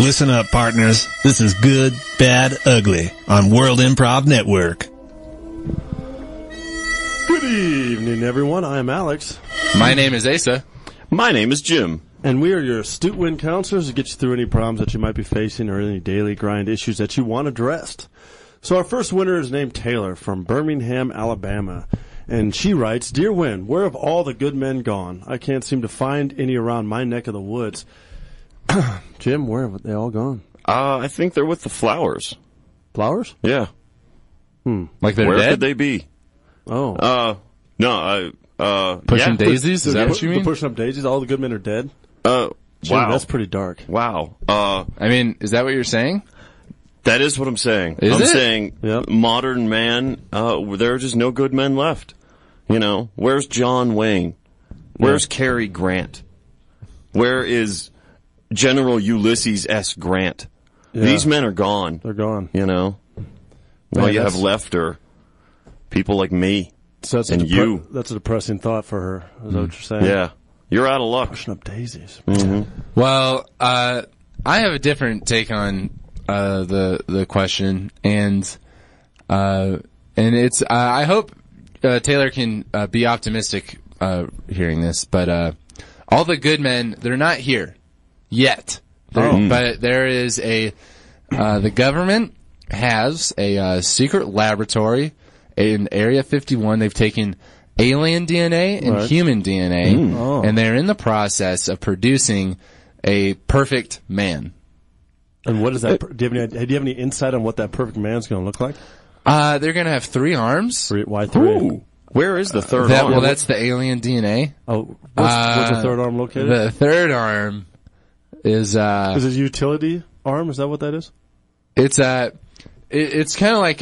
Listen up, partners. This is Good, Bad, Ugly on World Improv Network. Good evening, everyone. I am Alex. My name is Asa. My name is Jim. And we are your astute wind counselors to get you through any problems that you might be facing or any daily grind issues that you want addressed. So our first winner is named Taylor from Birmingham, Alabama. And she writes, Dear Win, where have all the good men gone? I can't seem to find any around my neck of the woods. Jim, where have they all gone? I think they're with the flowers. Flowers? Yeah. Like they're Where dead? could they be? Oh. No, Pushing yeah. daisies? Is that what you mean? Pushing up daisies? All the good men are dead? Wow. Jim, that's pretty dark. Wow. I mean, is that what you're saying? That is what I'm saying. Is I'm it? saying Yep. modern man, there are just no good men left. You know, where's John Wayne? Where's Cary Grant? Where is General Ulysses S. Grant? Yeah. These men are gone. They're gone. You know? Man, All you have that's- left are people like me. So that's And you. That's a depressing thought for her. Is that what you're saying? Yeah. You're out of luck. Pushing up daisies. Well, I have a different take on the question, and it's I hope Taylor can be optimistic hearing this, but all the good men, they're not here yet. But there is the government has a secret laboratory in Area 51. They've taken alien DNA and human DNA, and they're in the process of producing a perfect man. And what is that? Do you have any insight on what that perfect man's going to look like? They're going to have 3 arms. Why 3? Ooh. Where is the third arm? Well, that's the alien DNA. Oh, what's the third arm located? The third arm is Is it a utility arm? Is that what that is? it's kind of like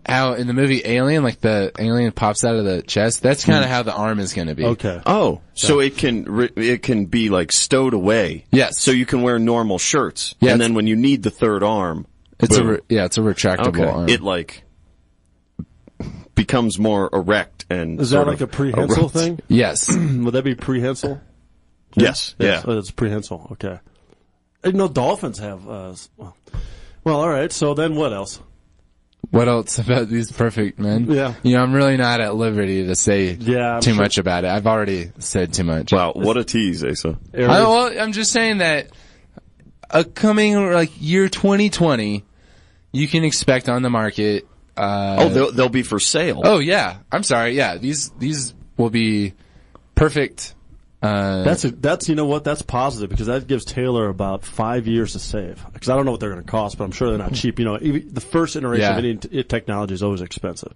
how in the movie Alien, like the alien pops out of the chest. That's kind of how the arm is going to be. Okay. Oh, so it can be like stowed away. Yes. So you can wear normal shirts, Yeah, and it's- then when you need the third arm, It's boom. it's a retractable arm. it like becomes more erect and. Is that sort like a of prehensile erect. thing? Yes. Would that be prehensile? Yes. Yeah. Oh, it's prehensile. Okay. Dolphins have. Well, all right. So then, what else? What else about these perfect men? Yeah. I'm really not at liberty to say Yeah, I'm too sure. much about it. I've already said too much. Wow, what a tease, Asa. I'm just saying that coming like year 2020, you can expect on the market. They'll be for sale. Oh yeah, I'm sorry. Yeah, these will be perfect. That's you know what? That's positive because that gives Taylor about 5 years to save. Because I don't know what they're going to cost, but I'm sure they're not cheap. Even the first iteration of any technology is always expensive.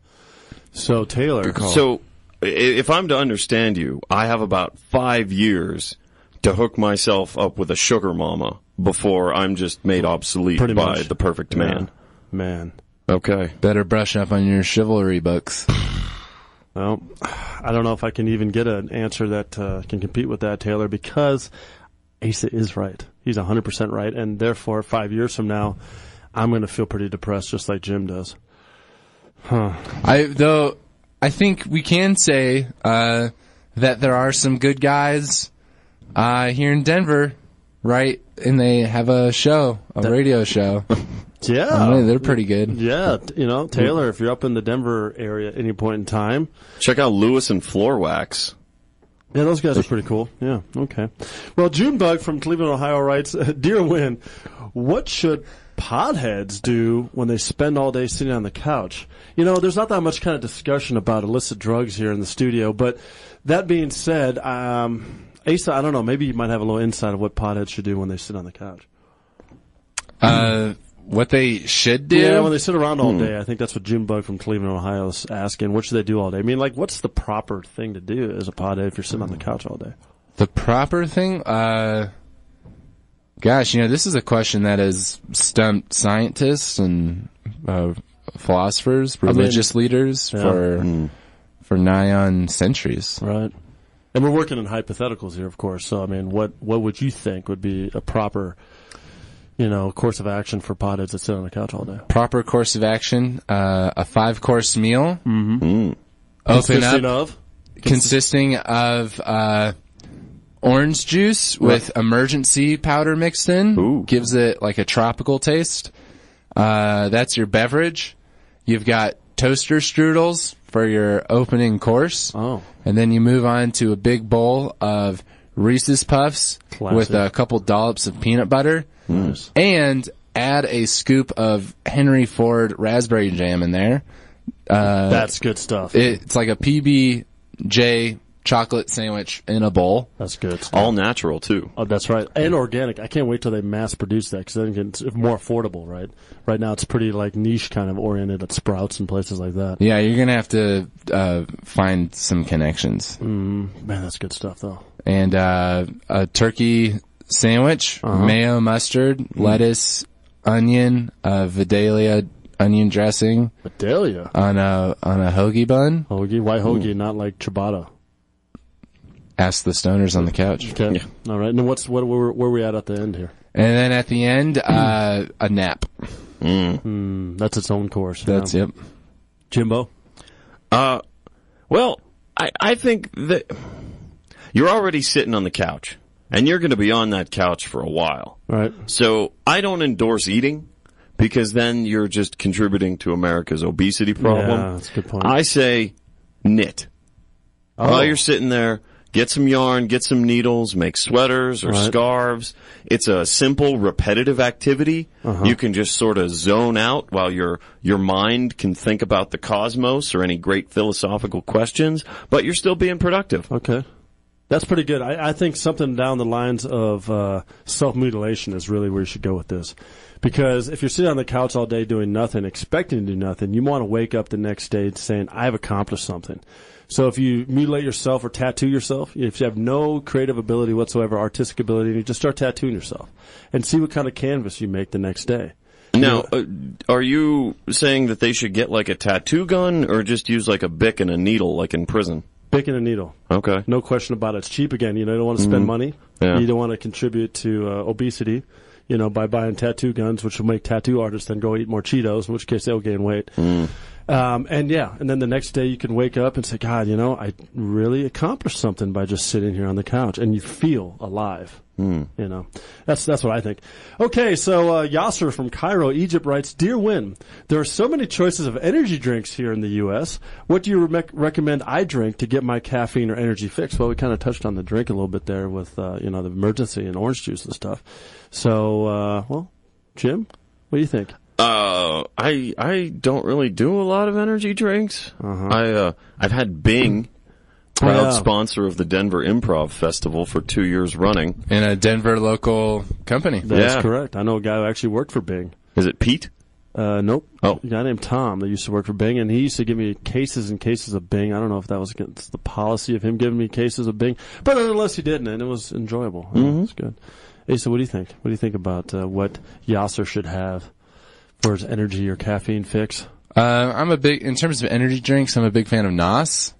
So Taylor, So, if I'm to understand you, I have about 5 years to hook myself up with a sugar mama before I'm just made obsolete Pretty by much. the perfect man. man. Okay. Better brush up on your chivalry books. Well, I don't know if I can even get an answer that can compete with that, Taylor, because Asa is right. He's 100% right, and therefore 5 years from now, I'm going to feel pretty depressed, just like Jim does. I think we can say that there are some good guys here in Denver, right? And they have a radio show. Yeah. I mean, they're pretty good. Yeah, Taylor, if you're up in the Denver area at any point in time. Check out Lewis and Floor Wax. Yeah, those guys are pretty cool. Yeah, okay. Well, Junebug from Cleveland, Ohio writes, Dear Win, what should potheads do when they spend all day sitting on the couch? There's not that much kind of discussion about illicit drugs here in the studio, but that being said, Asa, I don't know, maybe you might have a little insight of what potheads should do when they sit on the couch. What they should do? Yeah, when they sit around all day. I think that's what Junebug from Cleveland, Ohio is asking. What should they do all day? I mean, what's the proper thing to do as a pothead if you're sitting on the couch all day? The proper thing? Gosh, this is a question that has stumped scientists and philosophers, religious leaders for nigh on centuries. Right. And we're working in hypotheticals here, of course. So, I mean, what would you think would be a proper, course of action for potheads that sit on the couch all day? Proper course of action, a 5-course meal. Mm-hmm. Consisting of orange juice with emergency powder mixed in. Ooh. Gives it like a tropical taste. That's your beverage. You've got toaster strudels for your opening course. Oh. And then you move on to a big bowl of Reese's Puffs with a couple dollops of peanut butter. Nice. And add a scoop of Henry Ford raspberry jam in there. That's good stuff. It's like a PB&J chocolate sandwich in a bowl. That's good stuff. All natural, too. Oh, that's right. And organic. I can't wait till they mass produce that because then it's more affordable, right? Right now it's pretty like niche kind of oriented at Sprouts and places like that. Yeah, you're going to have to find some connections. Man, that's good stuff, though. And a turkey sandwich, mayo, mustard, lettuce, onion, Vidalia onion dressing. Vidalia? On a hoagie bun. Hoagie? Why hoagie, not like ciabatta? Ask the stoners on the couch. Okay. Yeah. All right. And where we at the end here? And then at the end, a nap. That's its own course. That's, yep. Jimbo? Well, I think that you're already sitting on the couch, and you're going to be on that couch for a while. Right. So I don't endorse eating, because then you're just contributing to America's obesity problem. Yeah, that's a good point. I say knit. While you're sitting there, get some yarn, get some needles, make sweaters or scarves. It's a simple, repetitive activity. You can just sort of zone out while your mind can think about the cosmos or any great philosophical questions, but you're still being productive. Okay. That's pretty good. I think something down the lines of self-mutilation is really where you should go with this. Because if you're sitting on the couch all day doing nothing, expecting to do nothing, you want to wake up the next day saying, I've accomplished something. So if you mutilate yourself or tattoo yourself, if you have no creative ability whatsoever, artistic ability, you just start tattooing yourself and see what kind of canvas you make the next day. Now, are you saying that they should get like a tattoo gun or just use like a Bic and a needle like in prison? Bic and a needle. Okay. No question about it. It's cheap again. You don't want to spend money. Yeah. You don't want to contribute to obesity, by buying tattoo guns, which will make tattoo artists then go eat more Cheetos, in which case they'll gain weight. And then the next day you can wake up and say, God, I really accomplished something by just sitting here on the couch, and you feel alive. That's what I think. Okay, so Yasser from Cairo, Egypt writes, Dear Win, there are so many choices of energy drinks here in the U.S. What do you recommend I drink to get my caffeine or energy fix? Well, we kind of touched on the drink a little bit there with the emergency and orange juice and stuff. So, Jim, what do you think? I don't really do a lot of energy drinks. I've had Bing, proud sponsor of the Denver Improv Festival for 2 years running. In a Denver local company. That's correct. I know a guy who actually worked for Bing. Is it Pete? Nope. Oh. A guy named Tom that used to work for Bing, and he used to give me cases and cases of Bing. I don't know if that was against the policy of him giving me cases of Bing, but nonetheless he didn't, and it was enjoyable. It was good. Hey, so what do you think? What do you think about what Yasser should have for his energy or caffeine fix? In terms of energy drinks, I'm a big fan of NOS.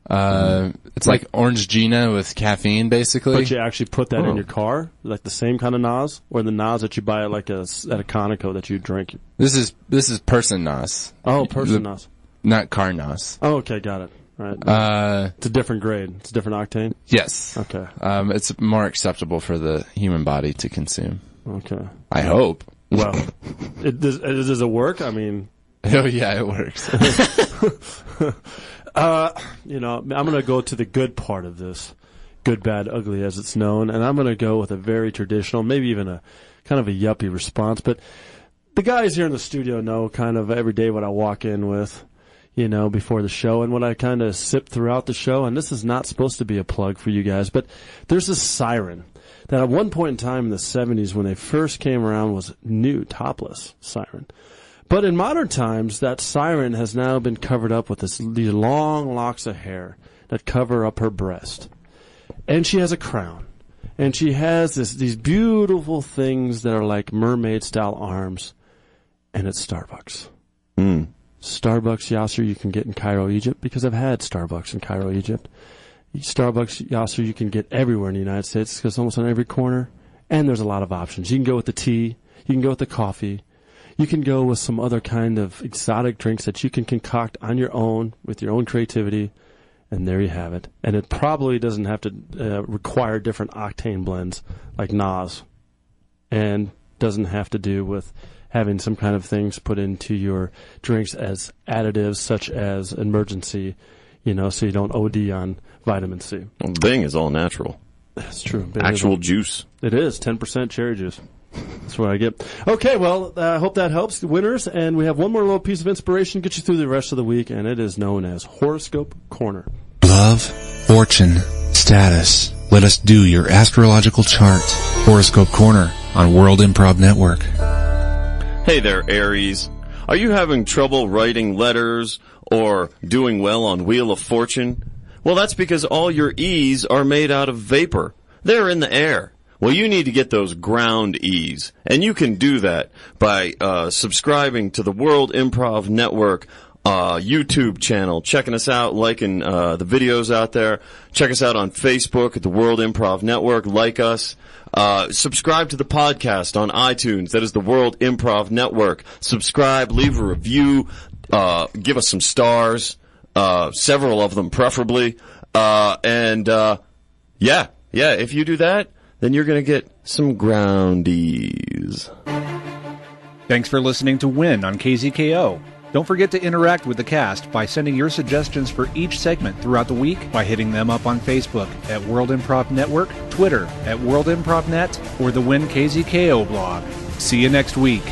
It's like Orange Gina with caffeine, basically. But you actually put that in your car, like the same kind of NOS, or the NOS that you buy at at a Conoco that you drink. This is person NOS. Oh, person NOS, not car NOS. Oh, okay, got it. Right. It's a different grade. It's a different octane. Yes. Okay. It's more acceptable for the human body to consume. Okay. I hope. Well, does it work? I mean. Oh yeah, it works. I'm going to go to the good part of this, good, bad, ugly as it's known, and I'm going to go with a very traditional, maybe even a kind of a yuppie response. But the guys here in the studio know kind of every day what I walk in with, before the show, and what I kind of sip throughout the show. And this is not supposed to be a plug for you guys, but there's this siren that at one point in time in the 70s when they first came around was new, topless siren. But in modern times, that siren has now been covered up with these long locks of hair that cover up her breast. And she has a crown. And she has these beautiful things that are like mermaid-style arms. And it's Starbucks. Starbucks, Yasser, you can get in Cairo, Egypt, because I've had Starbucks in Cairo, Egypt. Starbucks, Yasser, you can get everywhere in the United States because almost on every corner. And there's a lot of options. You can go with the tea. You can go with the coffee. You can go with some other kind of exotic drinks that you can concoct on your own with your own creativity And there you have it. And it probably doesn't have to require different octane blends like Nas, and doesn't have to do with having some kind of things put into your drinks as additives, such as emergency, so you don't OD on vitamin C. Well, Bing is all natural. That's true. Bing Actual juice. It is 10% cherry juice. That's what I get. Okay, well, I hope that helps the winners. And we have one more little piece of inspiration, get you through the rest of the week, and it is known as Horoscope Corner. Love, fortune, status. Let us do your astrological chart. Horoscope Corner on World Improv Network. Hey there, Aries. Are you having trouble writing letters or doing well on Wheel of Fortune? Well, that's because all your E's are made out of vapor. They're in the air. Well, you need to get those ground E's, and you can do that by subscribing to the World Improv Network YouTube channel, checking us out, liking the videos out there. Check us out on Facebook at the World Improv Network. Like us. Subscribe to the podcast on iTunes. That is the World Improv Network. Subscribe, leave a review, give us some stars, several of them preferably. Yeah, if you do that, then you're going to get some groundies. Thanks for listening to Win on KZKO. Don't forget to interact with the cast by sending your suggestions for each segment throughout the week by hitting them up on Facebook at World Improv Network, Twitter at World Improv Net, or the Win KZKO blog. See you next week.